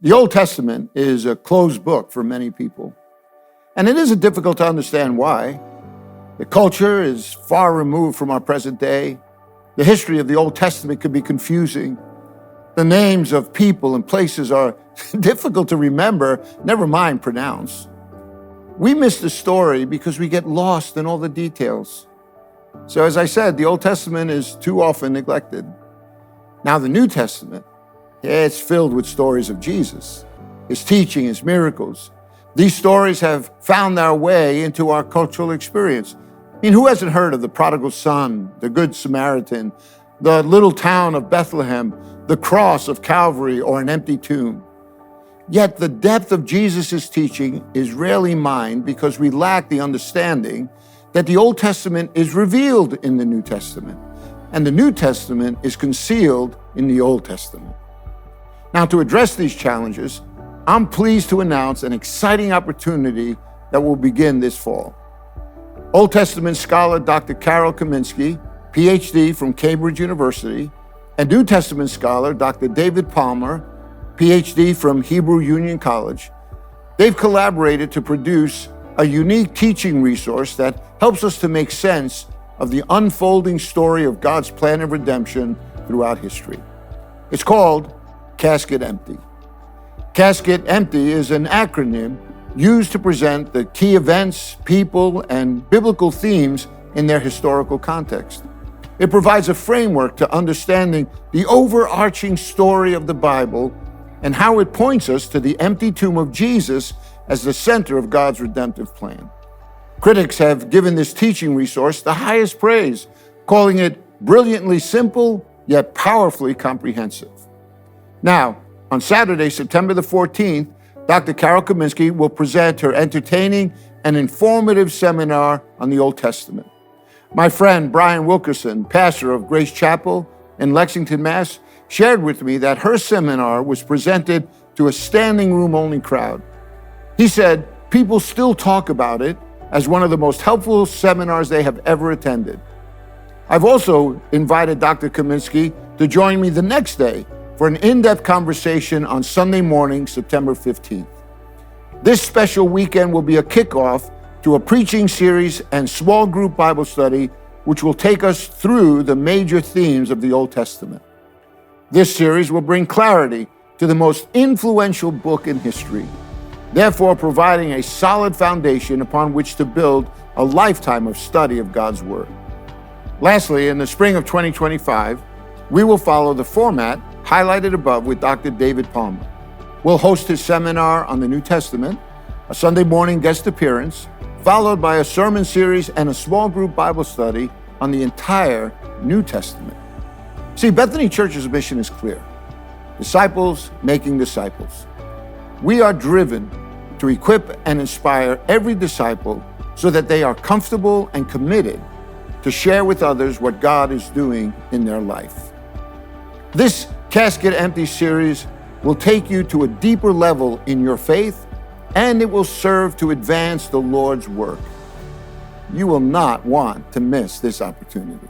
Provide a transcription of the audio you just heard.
The Old Testament is a closed book for many people, and it isn't difficult to understand why. The culture is far removed from our present day. The history of the Old Testament can be confusing. The names of people and places are difficult to remember, never mind pronounce. We miss the story because we get lost in all the details. So as I said, the Old Testament is too often neglected. Now the New Testament, it's filled with stories of Jesus, his teaching, his miracles. These stories have found their way into our cultural experience. I mean, who hasn't heard of the prodigal son, the Good Samaritan, the little town of Bethlehem, the cross of Calvary, or an empty tomb? Yet the depth of Jesus' teaching is rarely mined because we lack the understanding that the Old Testament is revealed in the New Testament, and the New Testament is concealed in the Old Testament. Now, to address these challenges, I'm pleased to announce an exciting opportunity that will begin this fall. Old Testament scholar Dr. Carol Kaminsky, PhD from Cambridge University, and New Testament scholar Dr. David Palmer, PhD from Hebrew Union College, they've collaborated to produce a unique teaching resource that helps us to make sense of the unfolding story of God's plan of redemption throughout history. It's called Casket Empty. Casket Empty is an acronym used to present the key events, people, and biblical themes in their historical context. It provides a framework to understanding the overarching story of the Bible and how it points us to the empty tomb of Jesus as the center of God's redemptive plan. Critics have given this teaching resource the highest praise, calling it brilliantly simple, yet powerfully comprehensive. Now, on Saturday, September the 14th, Dr. Carol Kaminsky will present her entertaining and informative seminar on the Old Testament. My friend Brian Wilkerson, pastor of Grace Chapel in Lexington, Mass., shared with me that her seminar was presented to a standing room only crowd. He said people still talk about it as one of the most helpful seminars they have ever attended. I've also invited Dr. Kaminsky to join me the next day for an in-depth conversation on Sunday morning, September 15th. This special weekend will be a kickoff to a preaching series and small group Bible study, which will take us through the major themes of the Old Testament. This series will bring clarity to the most influential book in history, therefore providing a solid foundation upon which to build a lifetime of study of God's Word. Lastly, in the spring of 2025, we will follow the format highlighted above with Dr. David Palmer. We'll host his seminar on the New Testament, a Sunday morning guest appearance, followed by a sermon series and a small group Bible study on the entire New Testament. See, Bethany Church's mission is clear: disciples making disciples. We are driven to equip and inspire every disciple so that they are comfortable and committed to share with others what God is doing in their life. This Casket Empty series will take you to a deeper level in your faith, and it will serve to advance the Lord's work. You will not want to miss this opportunity.